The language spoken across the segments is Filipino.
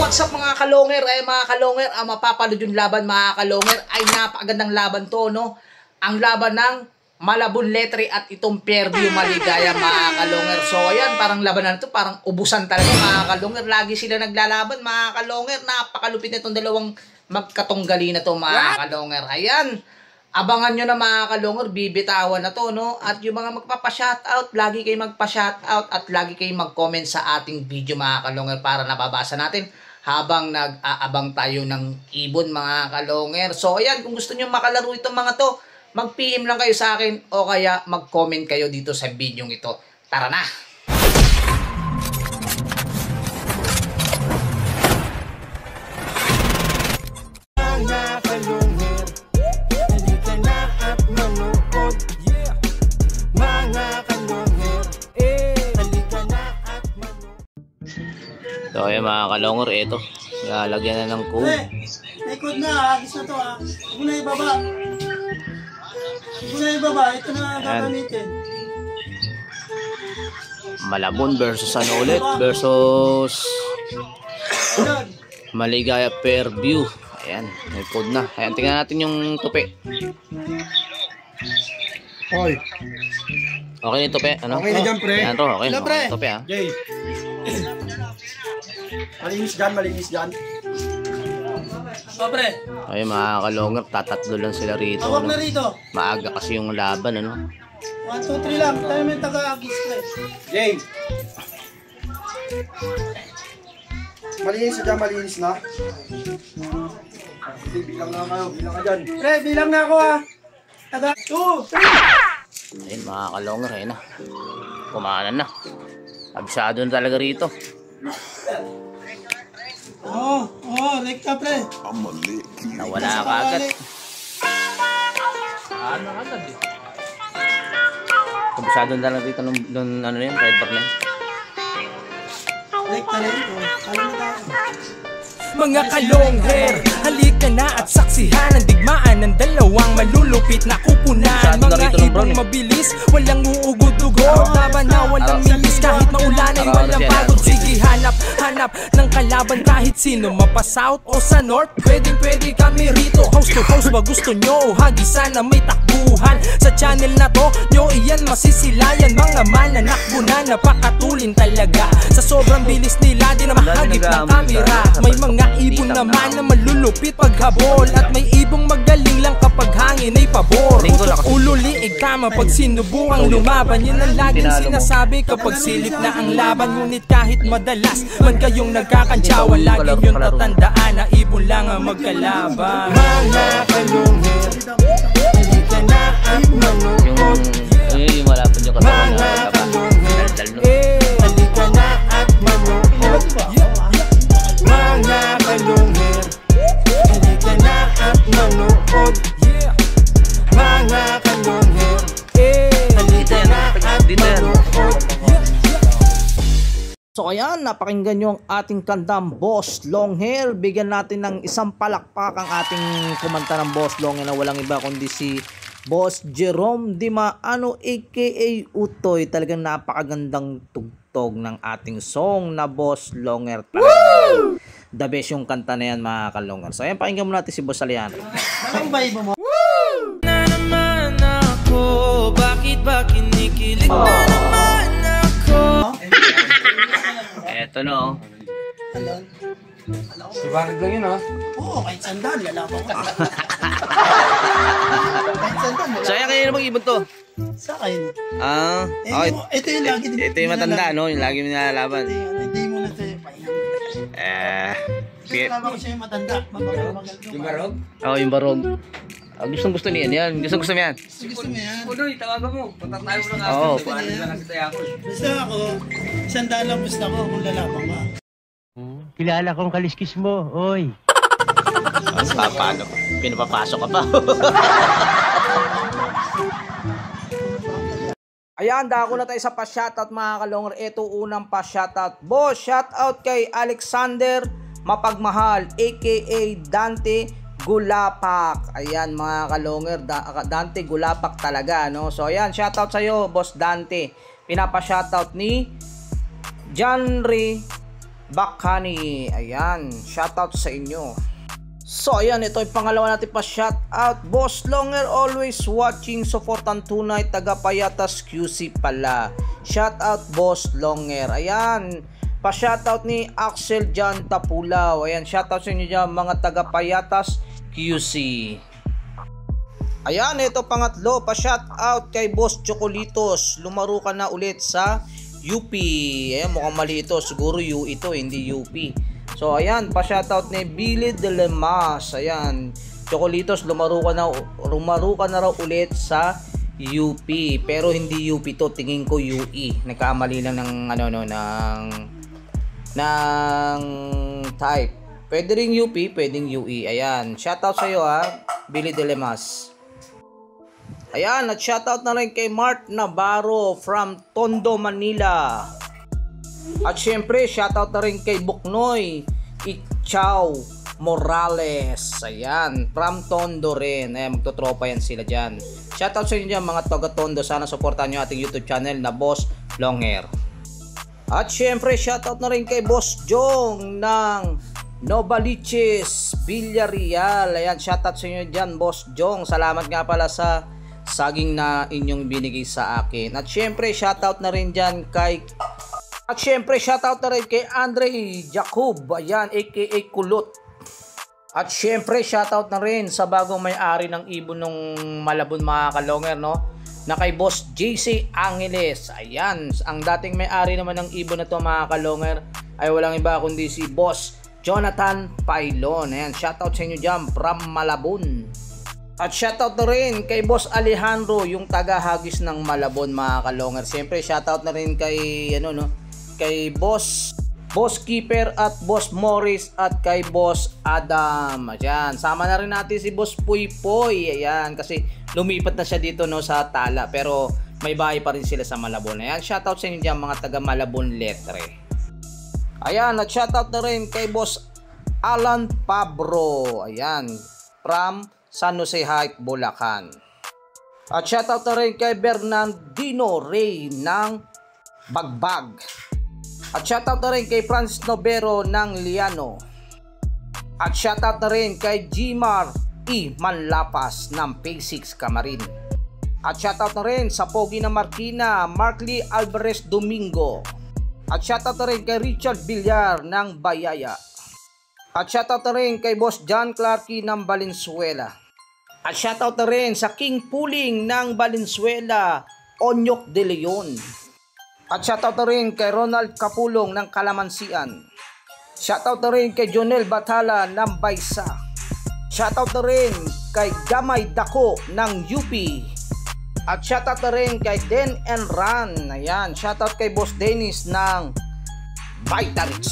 what's up mga kalonger? Ay mga kalonger, ang mapapanood yung laban mga kalonger ay napakagandang laban to, no? Ang laban ng Malabon Letre at itong Fairview Maligaya mga kalonger. So ayan, parang labanan to, parang ubusan talaga mga kalonger. Lagi sila naglalaban mga kalonger. Napakalupit na itong dalawang magkatunggali na to mga kalonger. Ayan, abangan nyo na mga kalonger, bibitawan na to, no? At yung mga magpapa-shoutout, lagi kayo magpa-shoutout at lagi kayo mag-comment sa ating video mga kalonger para nababasa natin habang nag-aabang tayo ng ibon mga kalonger. So ayan, kung gusto nyo makalaro itong mga to, mag-PM lang kayo sa akin o kaya mag-comment kayo dito sa video ito. Tara na! Mga kalungher, halika na at manood. Yeah! Mga kalungher, halika na at manood. So ayan mga kalongor, ito lalagyan na ng code. Likod na, agis na to ha. Huwag mo na ibaba. Huwag mo na ibaba, ito na gagamitin. Malabon versus ano ulit? Versus Maligaya Fairview. Ayan, may code na. Ayan, tingnan natin yung tupi. Hoy. Okay na yung tupi, ano? Okay na dyan, pre. Ayan to, okay. Hello, pre. Okay, tupi ha. Jay. Malinis dyan, malinis dyan. Sobre. Ayun mga kalongor, tatatlo lang sila rito. Tawag Ano? na rito. Maaga kasi yung laban, ano? 1, 2, 3 lang. Tayo may taga-agis, pre. Jay. Malinis na dyan, malinis na. Bilang na kayo, bilang ka dyan. Pre, bilang na ako ha. Taga, 2, 3. Ayun mga kalongor, ayun na. Kumanan na. Abisado na talaga rito. Rekta pre. Nawala ka agad. Ano agad eh. Abisado na talaga rito nung ano na yun, red bar na yun. Rekta na ito. Alam mo tayo. Mga kalongher, halika na at saksihan ang digmaan ng dalawang malulupit na kupunan. Mga ibong mabilis, walang uugod-ugod, laban na walang milis kahit maulan ay walang pagod. Sige hanap ng kalaban kahit sino, mapa-south o sa north, pwedeng kami rito. House to house ba gusto nyo? Hagisan na may takbuhan sa channel na to, nyo iyan masisilayan. Mga mananakbo na napakatulin talaga, sa sobrang bilis nila di na mahagip ng kamera. May mga ibon naman na malulupit paghabol, at may ibong magaling lang kapag hangin ay pabor. Utok ulo liig tama pag sinubukang lumaban, yun ang laging sinasabi kapag silip na ang laban. Ngunit kahit madalas man kayong nagkakantsawan, lagi yung tatandaan na ibon lang ang magkalaban. Mga kalungher, halika na at manood. Yung malapit yung katawan na dal-dal no. Halika na at manood. Mga kalungher, halika na at manood. Mga kalungher, halika na at manood. So ayan, napakinggan nyo ang ating kandang Boss Longhair. Bigyan natin ng isang palakpak ang ating kumanta ng Boss Longhair na walang iba kundi si Boss Jerome Dimaano aka Utoy. Talagang napakagandang tugtog ng ating song na Boss Longhair. The best yung kanta na yan mga kalongher. So ayan, pakinggan mo natin si Boss Aliano. Anong vibe mo? Na naman ako, bakit ba kinikilig na naman ako? Eto no. Si Barig lang yun ha? Oo, kahit sandal, lalaban ko. Kahit sandal, So ayan, kayo namang ibon to. sa akin. Okay. Ito yung lagi din. Ito yung matanda, no? Yung lagi mo nilalaban. Hindi mo na ito yung pahinga. Kailangan ko siya yung matanda. Yung barog? Oo, yung barog. Gustong gusto niyan yan. Gustong gusto niyan. Gusto mo yan? Udoy, tawagan mo. Punta tayo mo ng Oo. Basta ako, sandal lang gusto ko kung lalabang ka. Kilala kong kaliskis mo, oy. Paano? Pinapapasok ka pa. Ayan, dako na tayo sa pa-shoutout mga kalongher. Ito unang pa-shoutout. Boss, shoutout kay Alexander Mapagmahal aka Dante Gulapak. Ayan mga kalongher, Dante Gulapak talaga, no? So ayan, shoutout sa iyo, Boss Dante. Pinapa-shoutout ni Janry Bakani. Ayan, shoutout sa inyo. So ayan, ito yung pangalawa natin pa shoutout. Boss Longer always watching, supportan tunay, taga Payatas QC pala. Shoutout Boss Longer. Ayan, pa shoutout ni Axel Jan Tapulaw. Ayan, shoutout sa inyo dyan mga taga Payatas QC. Ayan, ito pangatlo, pa shoutout kay Boss Chocolitos. Lumaro ka na ulit sa UP. Ayan, mukhang mali ito, siguro U ito, hindi UP. So ayan, pa shoutout ni Billy de Lemas. Ayan, Chocolitos, lumaro ka na raw ulit sa UP. Pero hindi UP to, tingin ko UE. Nagkamali lang ng ng type. Pwede ring UP, pwedeng UE. Ayan, shoutout sa iyo ha, Billy de Lemas. Ayan, at shoutout na rin kay Mark Navarro from Tondo, Manila. At syempre, shoutout na rin kay Buknoy Ichaw Morales. Ayan, from Tondo rin. Ayan, magtotropa yan sila dyan. Shoutout sa inyo dyan mga taga Tondo. Sana supportan nyo ating YouTube channel na Boss Longhair. At syempre, shoutout na rin kay Boss Jong ng Novaliches, Villarreal. Ayan, shoutout sa inyo dyan, Boss Jong. Salamat nga pala sa saging na inyong binigay sa akin. At syempre, shoutout na rin dyan kay shoutout na rin kay Andre Jacob, ayan, aka Kulot. At syempre, shoutout na rin sa bagong may-ari ng ibon ng Malabon mga kalonger, no? Na kay Boss JC Angeles. Ayan, ang dating may-ari naman ng ibon na to mga kalonger ay walang iba kundi si Boss Jonathan Pailon. Ayan, shoutout sa inyo dyan from Malabon. At shoutout na rin kay Boss Alejandro, yung taga-hagis ng Malabon mga kalonger. Siyempre, shoutout na rin kay kay Boss Keeper at Boss Morris at kay Boss Adam. Ayan, sama na rin natin si Boss Puy Puy. Ayan, kasi lumipat na siya dito no sa Tala, pero may bahay pa rin sila sa Malabon. Ayan, shoutout sa inyo dyan mga taga Malabon Letre. Ayan, at shoutout na rin kay Boss Alan Pabro. Ayan, from San Jose Heights, Bulacan. At shoutout na rin kay Bernardino Ray ng Bagbag. At shoutout na rin kay Francis Novero ng Liano. At shoutout na rin kay Gmar E. Manlapas ng P6 Camarin. At shoutout na rin sa Pogi na Marquina, Markley Alvarez Domingo. At shoutout na rin kay Richard Villar ng Bayaya. At shoutout na rin kay Boss John Clarky ng Valenzuela. At shoutout na rin sa King Puling ng Valenzuela, Onyok de Leon. At shoutout na rin kay Ronald Capulong ng Kalamansian. Shoutout na rin kay Jonel Bathala ng Baysa. Shoutout na rin kay Gamay Dako ng UP. At shoutout na rin kay Den and Ran. Ayan, shoutout kay Boss Dennis ng Vitarix.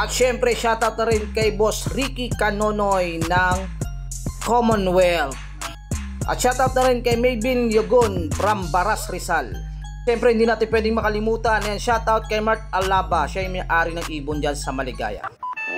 At syempre, shoutout na rin kay Boss Ricky Canonoy ng Commonwealth. At shoutout na rin kay Maybin Yogon from Baras Rizal. Siyempre, hindi natin pwedeng makalimutan. Ayan, shoutout kay Mark Alaba. Siya yung may-ari ng ibon dyan sa Maligaya.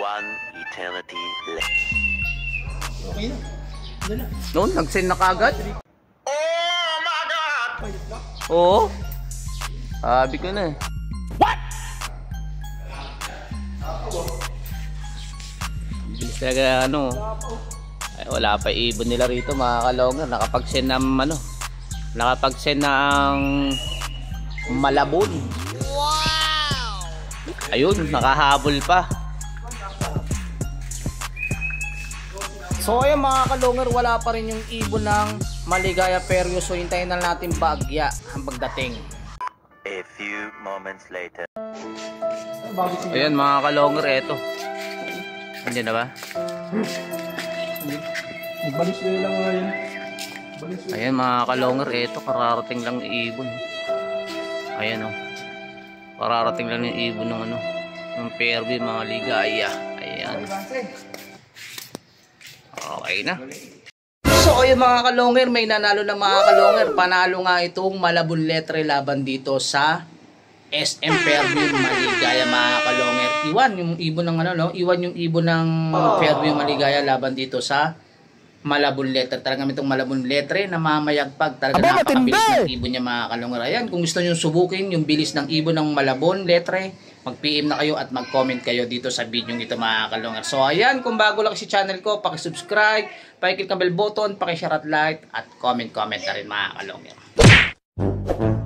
One eternity left. Okay na. Yan na. Noon, nag-send na kagad. Oh my God! Oo. Sabi ko na eh. Bilis talaga ay, wala pa ibon nila rito mga kalonger. Nakapag-send ng Malabon. Wow! Ayun, nakahabol pa. So ayun mga kalonger, wala pa rin yung ibon ng Maligaya Peryo. So hintayin na natin bagya ang pagdating. A few moments later. Ayan mga kalonger, eto. Andiyan na ba? Valenzuela nga yan. Ayan mga kalonger, eto. Kararating lang yung ibon. Ayan o. Kararating lang yung ibon ng ng Fairview mga Ligaya. Ayan. Okay na. So ayun mga kalonger, may nanalo na mga kalonger. Panalo nga itong Malabon Letre laban dito sa SM Fairview Maligaya mga kalonger. Iwan yung ibon ng iwan yung ibon ng Fairview Maligaya laban dito sa Malabon Letre. Talagang itong Malabon Letre na mamayagpag. Talaga napakabilis ng ibon niya mga kalonger. Ayan, kung gusto nyo subukin yung bilis ng ibon ng Malabon Letre, mag-PM na kayo at mag-comment kayo dito sa video ito mga kalongers. So ayan, kung bago lang si channel ko, paki-subscribe, paki-click ang bell button, paki-share at like, at comment na rin mga kalongers.